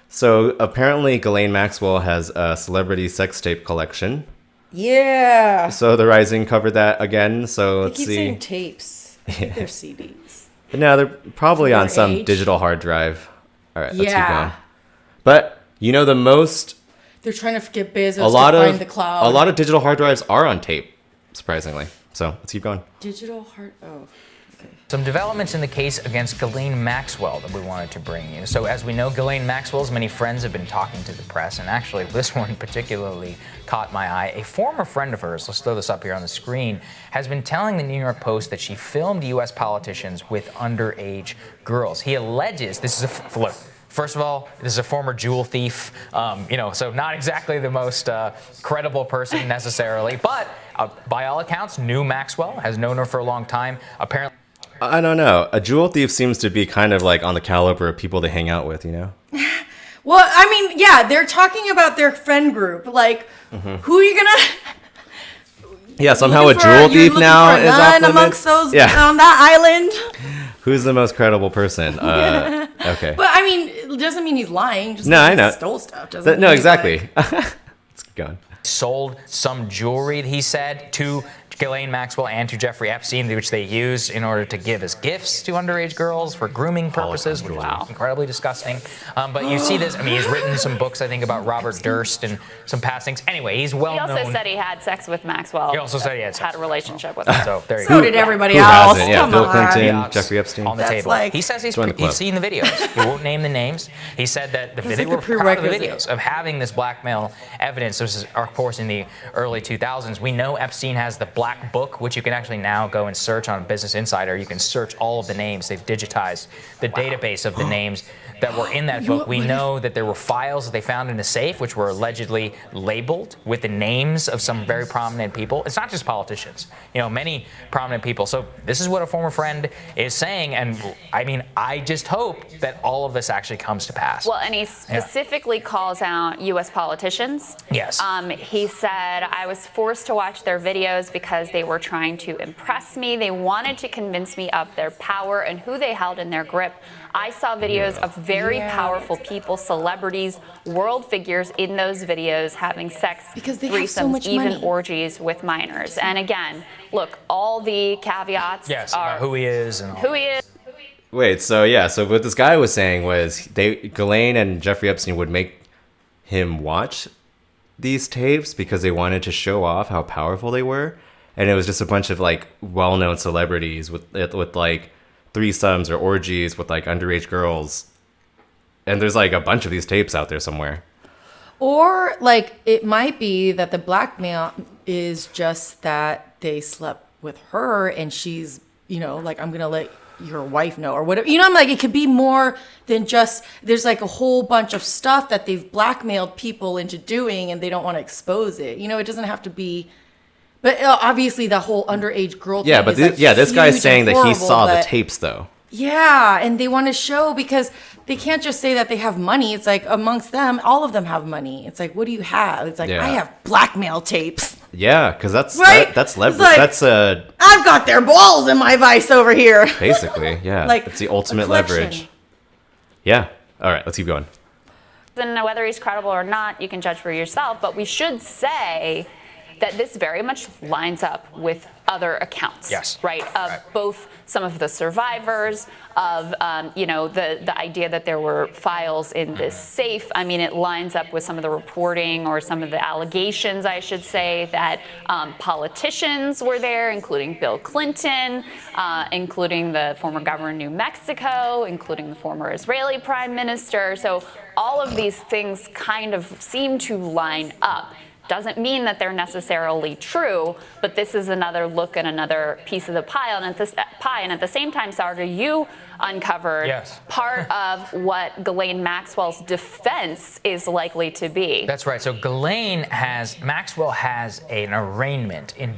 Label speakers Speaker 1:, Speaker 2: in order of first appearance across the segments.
Speaker 1: So apparently Ghislaine Maxwell has a celebrity sex tape collection.
Speaker 2: Yeah.
Speaker 1: So The Rising covered that again. So let's
Speaker 2: keep
Speaker 1: see.
Speaker 2: saying tapes. I think they're CDs.
Speaker 1: No, they're probably
Speaker 2: For
Speaker 1: on
Speaker 2: their
Speaker 1: some
Speaker 2: age.
Speaker 1: digital hard drive. All right, let's keep
Speaker 2: Yeah.
Speaker 1: going. But you know, the most
Speaker 2: They're trying to get Bezos
Speaker 1: a lot
Speaker 2: to
Speaker 1: of
Speaker 2: find the cloud.
Speaker 1: a lot of digital hard drives are on tape, surprisingly. So let's keep going.
Speaker 2: Digital hard. Oh. Okay.
Speaker 3: Some developments in the case against Ghislaine Maxwell that we wanted to bring you. So as we know, Ghislaine Maxwell's many friends have been talking to the press, and actually this one particularly caught my eye. A former friend of hers, let's throw this up here on the screen, has been telling the New York Post that she filmed U.S. politicians with underage girls. He alleges, this is a, look, first of all, this is a former jewel thief, so not exactly the most credible person necessarily, but by all accounts, knew Maxwell, has known her for a long time. Apparently,
Speaker 1: I don't know. A jewel thief seems to be kind of like on the caliber of people they hang out with, you know?
Speaker 2: Well, I mean, yeah, they're talking about their friend group. Like, who are you gonna?
Speaker 1: Yeah, somehow a
Speaker 2: Looking for-
Speaker 1: jewel
Speaker 2: you're
Speaker 1: thief
Speaker 2: looking
Speaker 1: now
Speaker 2: for a
Speaker 1: is off
Speaker 2: nun
Speaker 1: limits.
Speaker 2: amongst those
Speaker 1: Yeah.
Speaker 2: on that island.
Speaker 1: Who's the most credible person? Okay.
Speaker 2: But I mean, it doesn't mean he's lying. Just
Speaker 1: No,
Speaker 2: because
Speaker 1: I know.
Speaker 2: He stole stuff. Doesn't
Speaker 1: No,
Speaker 2: mean,
Speaker 1: exactly.
Speaker 2: like-
Speaker 1: Let's keep going.
Speaker 3: sold some jewelry, he said, to Ghislaine Maxwell and to Jeffrey Epstein, which they used in order to give as gifts to underage girls for grooming purposes, which is incredibly disgusting. But you see this, I mean, he's written some books, I think, about Robert Durst and some past things. Anyway, he's well
Speaker 4: He
Speaker 3: known.
Speaker 4: also said he had sex with Maxwell.
Speaker 3: He also said he had sex
Speaker 4: had a
Speaker 3: with
Speaker 4: relationship with her.
Speaker 3: So there you
Speaker 2: So
Speaker 3: go.
Speaker 2: did everybody
Speaker 1: Who
Speaker 2: else.
Speaker 1: hasn't? Yeah,
Speaker 2: Come
Speaker 1: Bill
Speaker 2: on.
Speaker 1: Clinton,
Speaker 3: Odds
Speaker 1: Jeffrey Epstein.
Speaker 3: on the
Speaker 2: That's
Speaker 3: table.
Speaker 2: like-
Speaker 3: He says
Speaker 1: Join the club.
Speaker 3: he's seen the videos. He won't name the names. He said that
Speaker 2: That's
Speaker 3: they
Speaker 2: like
Speaker 3: were
Speaker 2: the
Speaker 3: proud of the
Speaker 2: prerequisite.
Speaker 3: videos of having this blackmail evidence. This is, of course, in the early 2000s. We know Epstein has the Black Book, which you can actually now go and search on Business Insider. You can search all of the names. They've digitized the database of the names that were in that book. We know that there were files that they found in a safe, which were allegedly labeled with the names of some very prominent people. It's not just politicians, many prominent people. So this is what a former friend is saying. And I mean, I just hope that all of this actually comes to pass.
Speaker 4: Well, and he specifically calls out U.S. politicians.
Speaker 3: Yes.
Speaker 4: He said, I was forced to watch their videos because they were trying to impress me. They wanted to convince me of their power and who they held in their grip. I saw videos of very powerful people, celebrities, world figures in those videos having sex,
Speaker 2: Because they have so
Speaker 4: threesomes,
Speaker 2: much
Speaker 4: even
Speaker 2: money.
Speaker 4: orgies with minors. And again, look, all the caveats
Speaker 3: Yes,
Speaker 4: are
Speaker 3: about who he is and all.
Speaker 4: who he is.
Speaker 1: Wait, so what this guy was saying was Ghislaine and Jeffrey Epstein would make him watch these tapes because they wanted to show off how powerful they were, and it was just a bunch of like well-known celebrities with like threesomes or orgies with like underage girls, and there's like a bunch of these tapes out there somewhere.
Speaker 2: Or like it might be that the blackmail is just that they slept with her and she's, like, I'm gonna let your wife know or whatever. I'm like, it could be more than just, there's like a whole bunch of stuff that they've blackmailed people into doing and they don't want to expose it. It doesn't have to be. But obviously the whole underage girl thing
Speaker 1: Yeah, but
Speaker 2: is like
Speaker 1: this guy's
Speaker 2: huge
Speaker 1: saying
Speaker 2: and
Speaker 1: that he
Speaker 2: horrible,
Speaker 1: saw the
Speaker 2: but-
Speaker 1: tapes though.
Speaker 2: Yeah, and they want to show because they can't just say that they have money. It's like amongst them, all of them have money. It's like, what do you have? It's like,
Speaker 1: Yeah.
Speaker 2: I have blackmail tapes.
Speaker 1: Yeah, because that's
Speaker 2: Right?
Speaker 1: that's
Speaker 2: It's
Speaker 1: leverage.
Speaker 2: like-
Speaker 1: That's
Speaker 2: I've got their balls in my vice over here.
Speaker 1: basically yeah.
Speaker 2: Like
Speaker 1: it's the
Speaker 2: a
Speaker 1: ultimate
Speaker 2: collection.
Speaker 1: leverage. Yeah. All right, let's keep going.
Speaker 4: And whether he's credible or not, you can judge for yourself. But we should say that this very much lines up with other accounts,
Speaker 3: Yes.
Speaker 4: right? Of both some of the survivors, of the idea that there were files in this safe. I mean, it lines up with some of the reporting or some of the allegations, I should say, that politicians were there, including Bill Clinton, including the former governor of New Mexico, including the former Israeli prime minister. So all of these things kind of seem to line up. Doesn't mean that they're necessarily true, but this is another look at another piece of the pie. And at the same time, Sarga, you uncovered part of what Ghislaine Maxwell's defense is likely to be.
Speaker 3: That's right. So Maxwell has an arraignment in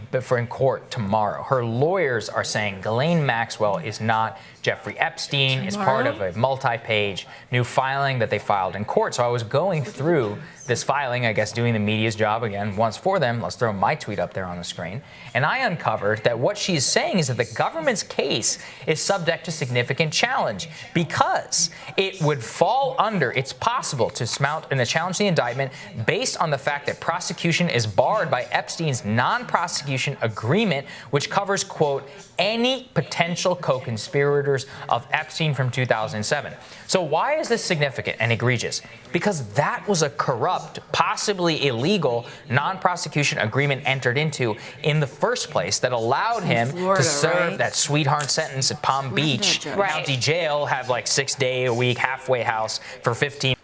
Speaker 3: court tomorrow. Her lawyers are saying Ghislaine Maxwell is not Jeffrey Epstein. It's part of a multi-page new filing that they filed in court. So I was going through this filing, I guess doing the media's job again once for them. Let's throw my tweet up there on the screen. And I uncovered that what she's saying is that the government's case is subject to significant significant challenge because it would fall under, it's possible to mount a challenge to the indictment based on the fact that prosecution is barred by Epstein's non-prosecution agreement, which covers, quote, any potential co-conspirators of Epstein from 2007. So why is this significant and egregious? Because that was a corrupt, possibly illegal, non-prosecution agreement entered into in the first place that allowed him
Speaker 2: Florida,
Speaker 3: to serve
Speaker 2: right?
Speaker 3: that sweetheart sentence at Palm Beach County Jail, have like 6-day-a-week halfway house for 15.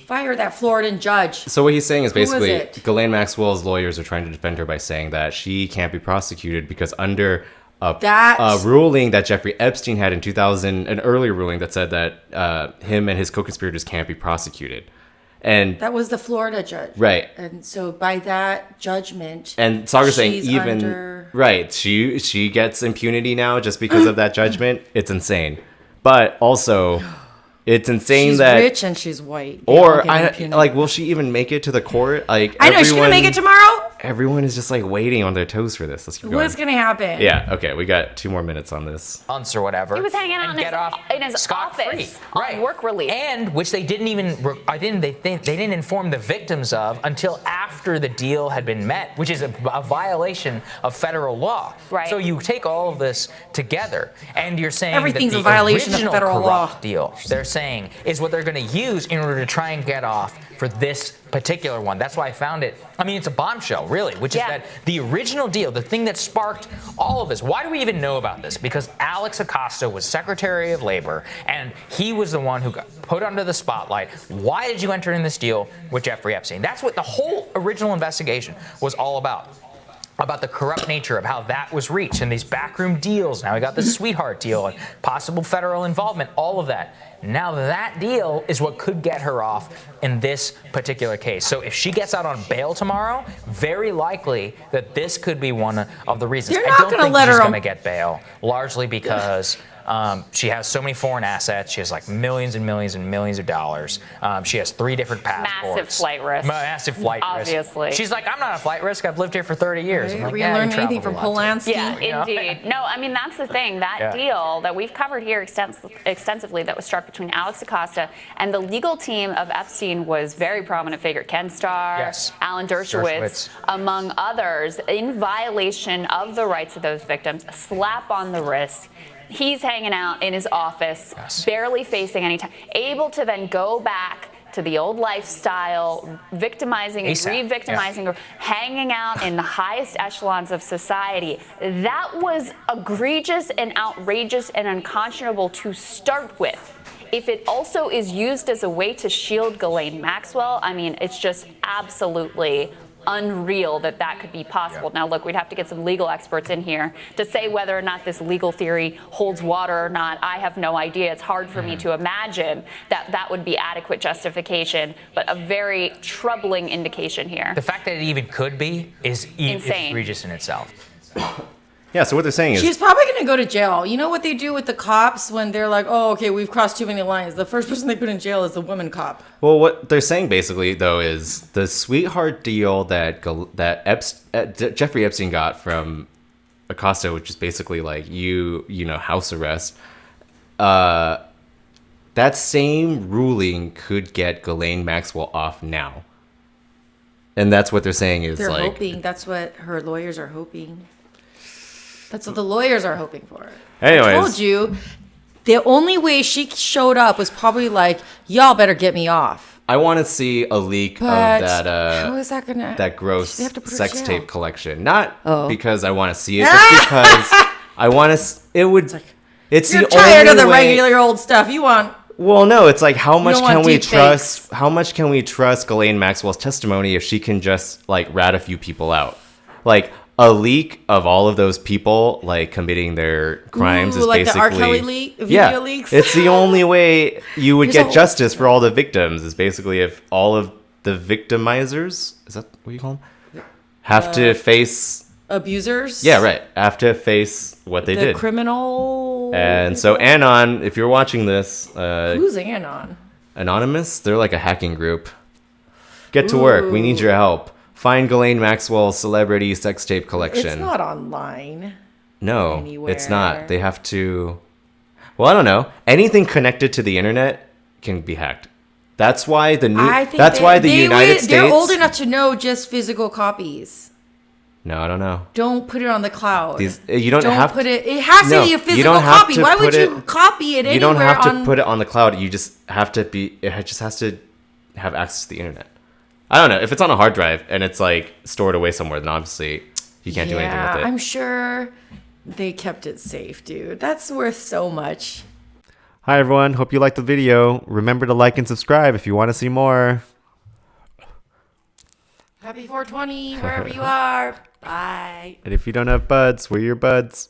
Speaker 2: Fire that Floridan judge.
Speaker 1: So what he's saying is
Speaker 2: Who was
Speaker 1: basically
Speaker 2: it?
Speaker 1: Ghislaine Maxwell's lawyers are trying to defend her by saying that she can't be prosecuted because under
Speaker 2: That-
Speaker 1: a ruling that Jeffrey Epstein had in 2000, an earlier ruling that said that him and his co-conspirators can't be prosecuted. And
Speaker 2: That was the Florida judge.
Speaker 1: Right.
Speaker 2: And so by that judgment,
Speaker 1: and Saga's saying
Speaker 2: she's
Speaker 1: even
Speaker 2: under-
Speaker 1: right, she gets impunity now just because of that judgment. It's insane. But also it's insane
Speaker 2: she's
Speaker 1: that
Speaker 2: rich and she's white. They all
Speaker 1: or
Speaker 2: get
Speaker 1: I
Speaker 2: impunity.
Speaker 1: like will she even make it to the court? Like
Speaker 2: I know she's gonna make it tomorrow.
Speaker 1: Everyone is just like waiting on their toes for this. Let's keep going.
Speaker 2: What's gonna happen?
Speaker 1: Yeah, okay, we got 2 more minutes on this.
Speaker 3: Months or whatever.
Speaker 4: He was hanging out in his office on work release.
Speaker 3: And which they didn't even, they didn't inform the victims of until after the deal had been met, which is a violation of federal law.
Speaker 4: Right.
Speaker 3: So you take all of this together and you're saying
Speaker 2: Everything's
Speaker 3: that
Speaker 2: a
Speaker 3: the
Speaker 2: violation of
Speaker 3: original
Speaker 2: federal law.
Speaker 3: corrupt deal, they're saying, is what they're going to use in order to try and get off for this particular one. That's why I found it. I mean, it's a bombshell, really, which is that the original deal, the thing that sparked all of this. Why do we even know about this? Because Alex Acosta was Secretary of Labor, and he was the one who got put under the spotlight. Why did you enter in this deal with Jeffrey Epstein? That's what the whole original investigation was all about the corrupt nature of how that was reached and these backroom deals. Now we got the sweetheart deal and possible federal involvement, all of that. Now that deal is what could get her off in this particular case. So if she gets out on bail tomorrow, very likely that this could be one of the reasons.
Speaker 2: They're not
Speaker 3: I don't
Speaker 2: gonna
Speaker 3: think
Speaker 2: let
Speaker 3: she's
Speaker 2: her
Speaker 3: going to get bail, largely because she has so many foreign assets. She has like millions and millions and millions of dollars. She has 3 different passports.
Speaker 4: Massive flight risk.
Speaker 3: Massive flight risk.
Speaker 4: Obviously.
Speaker 3: She's like, I'm not a flight risk. I've lived here for 30 years. I'm
Speaker 2: Are
Speaker 3: like,
Speaker 2: we
Speaker 3: yeah,
Speaker 2: gonna learn
Speaker 3: you
Speaker 2: anything
Speaker 3: traveled
Speaker 2: from
Speaker 3: a lot, too.
Speaker 2: Polanski?
Speaker 4: Yeah, indeed. No, I mean, that's the thing. That deal that we've covered here extensively that was struck between Alex Acosta and the legal team of Epstein was very prominent figure. Ken Starr, Alan Dershowitz, among others, in violation of the rights of those victims, a slap on the wrist. He's hanging out in his office, barely facing any time, able to then go back to the old lifestyle, victimizing and re-victimizing, or hanging out in the highest echelons of society. That was egregious and outrageous and unconscionable to start with. If it also is used as a way to shield Ghislaine Maxwell, I mean, it's just absolutely unreal that that could be possible. Now, look, we'd have to get some legal experts in here to say whether or not this legal theory holds water or not. I have no idea. It's hard for me to imagine that that would be adequate justification, but a very troubling indication here.
Speaker 3: The fact that it even could be is
Speaker 4: insane.
Speaker 3: Egregious in itself.
Speaker 1: Yeah, so what they're saying is
Speaker 2: She's probably going to go to jail. You know what they do with the cops when they're like, oh, okay, we've crossed too many lines? The first person they put in jail is the woman cop.
Speaker 1: well, what they're saying basically though is the sweetheart deal that Jeffrey Epstein got from Acosta, which is basically like you know house arrest. That same ruling could get Ghislaine Maxwell off now, and that's what they're saying is
Speaker 2: They're
Speaker 1: like
Speaker 2: hoping. That's what her lawyers are hoping. That's what the lawyers are hoping for.
Speaker 1: Anyways.
Speaker 2: I told you, the only way she showed up was probably like, y'all better get me off.
Speaker 1: I want to see a leak
Speaker 2: But
Speaker 1: of that
Speaker 2: how is that gonna?
Speaker 1: that gross
Speaker 2: They have to put her
Speaker 1: sex
Speaker 2: in jail.
Speaker 1: tape collection. Not
Speaker 2: Oh.
Speaker 1: because I want to see it, just because I want to. It would. It's
Speaker 2: You're
Speaker 1: the
Speaker 2: tired
Speaker 1: only
Speaker 2: of the
Speaker 1: way,
Speaker 2: regular old stuff. You want?
Speaker 1: Well, no, it's like how much
Speaker 2: don't
Speaker 1: can
Speaker 2: want
Speaker 1: we
Speaker 2: deep
Speaker 1: trust?
Speaker 2: fakes.
Speaker 1: How much can we trust Ghislaine Maxwell's testimony if she can just like rat a few people out? Like a leak of all of those people like committing their crimes
Speaker 2: Ooh,
Speaker 1: is
Speaker 2: like the
Speaker 1: basically
Speaker 2: R. Kelly video leaks?
Speaker 1: It's the only way you would
Speaker 2: Here's
Speaker 1: get
Speaker 2: a-
Speaker 1: justice for all the victims is basically if all of the victimizers, is that what you call them, have to face.
Speaker 2: Abusers.
Speaker 1: Yeah, right. Have to face what they
Speaker 2: The
Speaker 1: did.
Speaker 2: criminal.
Speaker 1: And so Anon, if you're watching this,
Speaker 2: Who's Anon?
Speaker 1: Anonymous, they're like a hacking group. Get to work. We need your help. Find Ghislaine Maxwell's celebrity sex tape collection.
Speaker 2: It's not online.
Speaker 1: No,
Speaker 2: anywhere.
Speaker 1: it's not. They have to. Well, I don't know. Anything connected to the internet can be hacked. That's why the new.
Speaker 2: I think
Speaker 1: That's why the United States.
Speaker 2: They're old enough to know just physical copies.
Speaker 1: No, I don't know.
Speaker 2: Don't put it on the cloud.
Speaker 1: You don't have
Speaker 2: put it. It has to be a physical
Speaker 1: don't have
Speaker 2: copy.
Speaker 1: to
Speaker 2: Why would
Speaker 1: put
Speaker 2: you copy it anywhere?
Speaker 1: You don't have to put it on the cloud. You just have to be. It just has to have access to the internet. I don't know if it's on a hard drive and it's like stored away somewhere. Then obviously you can't do anything with it.
Speaker 2: I'm sure they kept it safe, dude. That's worth so much.
Speaker 1: Hi everyone. Hope you liked the video. Remember to like and subscribe if you want to see more.
Speaker 2: Happy 420 wherever you are. Bye.
Speaker 1: And if you don't have buds, we're your buds.